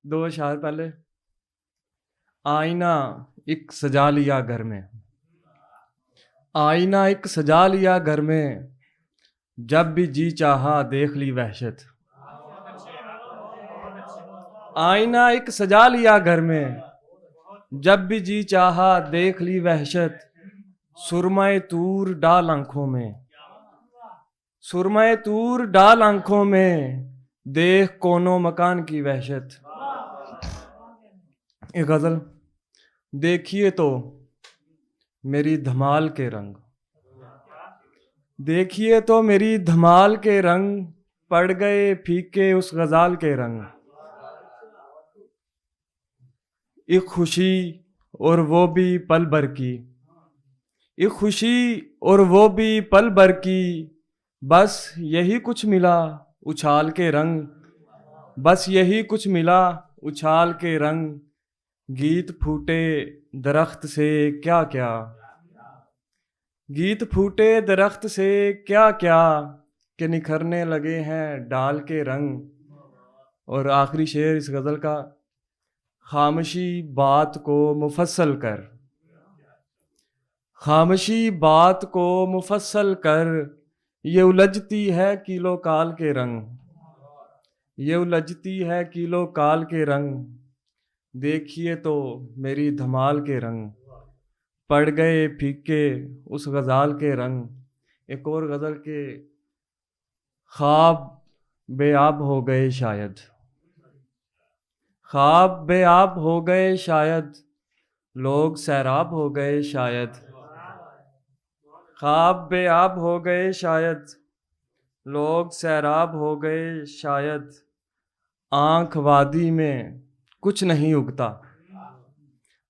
دو اشعار پہلے. آئینہ ایک سجا لیا گھر میں، آئینہ ایک سجا لیا گھر میں، جب بھی جی چاہا دیکھ لی وحشت. آئینہ ایک سجا لیا گھر میں، جب بھی جی چاہا دیکھ لی وحشت. سرمۂ طور ڈال آنکھوں میں، سرمۂ طور ڈال آنکھوں میں، دیکھ کونوں مکان کی وحشت. ایک غزل. دیکھیے تو میری دھمال کے رنگ، دیکھیے تو میری دھمال کے رنگ، پڑ گئے پھیکے اس غزال کے رنگ. ایک خوشی اور وہ بھی پل بھر کی، ایک خوشی اور وہ بھی پل بھر کی، بس یہی کچھ ملا اچھال کے رنگ، بس یہی کچھ ملا اچھال کے رنگ. گیت پھوٹے درخت سے کیا کیا، گیت پھوٹے درخت سے کیا کیا، کہ نکھرنے لگے ہیں ڈال کے رنگ. اور آخری شعر اس غزل کا. خاموشی بات کو مفصل کر، خاموشی بات کو مفصل کر، یہ الجھتی ہے کیلو کال کے رنگ، یہ الجھتی ہے کیلو کال کے رنگ. دیکھیے تو میری دھمال کے رنگ، پڑ گئے پھیکے اس غزال کے رنگ. ایک اور غزل کے. خواب بے آب ہو گئے شاید، خواب بے آب ہو گئے شاید، لوگ سیراب ہو گئے شاید. خواب بے آب ہو گئے شاید، لوگ سیراب ہو گئے شاید. آنکھ وادی میں کچھ نہیں اگتا،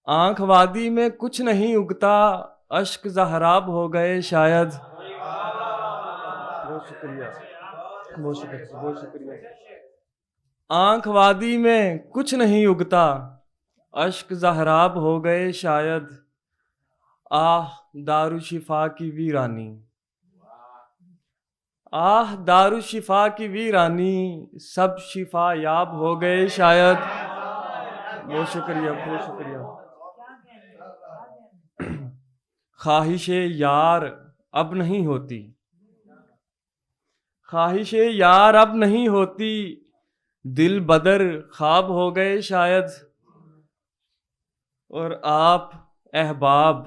آنکھ وادی میں کچھ نہیں اگتا، اشک زہراب ہو گئے شاید. بہت شکریہ، بہت شکریہ، بہت شکریہ. آنکھ وادی میں کچھ نہیں اگتا، اشک زہراب ہو گئے شاید. آہ دارالشفا کی ویرانی، آہ دارالشفا کی ویرانی، سب شفا یاب ہو گئے شاید. بہت شکریہ، بہت شکریہ. خواہش یار اب نہیں ہوتی، خواہش یار اب نہیں ہوتی، دل بدر خواب ہو گئے شاید. اور آپ احباب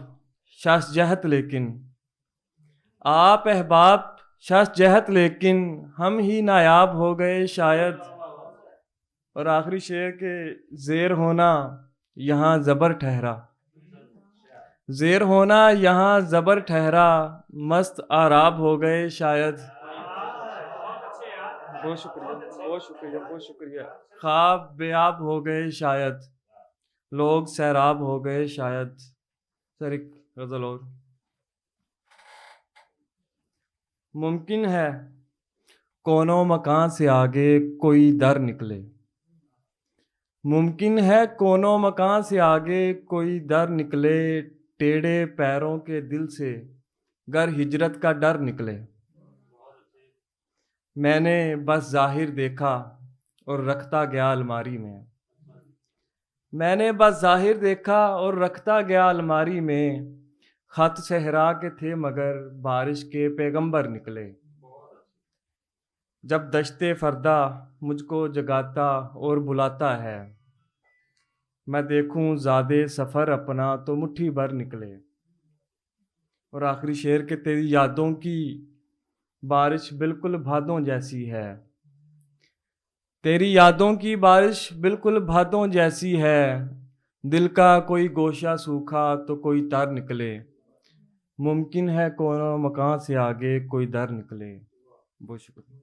شخص جہت لیکن، آپ احباب شخص جہت لیکن، ہم ہی نایاب ہو گئے شاید. اور آخری شعر کے. زیر ہونا یہاں زبر ٹھہرا، زیر ہونا یہاں زبر ٹھہرا، مست آراب ہو گئے شاید. بہت شکریہ، بہت شکریہ، بہت شکریہ. خواب بے آب ہو گئے شاید، لوگ سیراب ہو گئے شاید. سر ایک غزل اور. ممکن ہے کونوں مکان سے آگے کوئی در نکلے، ممکن ہے کونوں مکان سے آگے کوئی در نکلے، ٹیڑھے پیروں کے دل سے گر ہجرت کا ڈر نکلے. میں نے بس ظاہر دیکھا اور رکھتا گیا الماری میں، میں نے بس ظاہر دیکھا اور رکھتا گیا الماری میں، خط صحرا کے تھے مگر بارش کے پیغمبر نکلے. جب دشت فردا مجھ کو جگاتا اور بلاتا ہے، میں دیکھوں زادے سفر اپنا تو مٹھی بھر نکلے. اور آخری شعر کہ تیری یادوں کی بارش بالکل بھادوں جیسی ہے، تیری یادوں کی بارش بالکل بھادوں جیسی ہے، دل کا کوئی گوشہ سوکھا تو کوئی تار نکلے، ممکن ہے کونوں مکان سے آگے کوئی در نکلے. بہت شکریہ.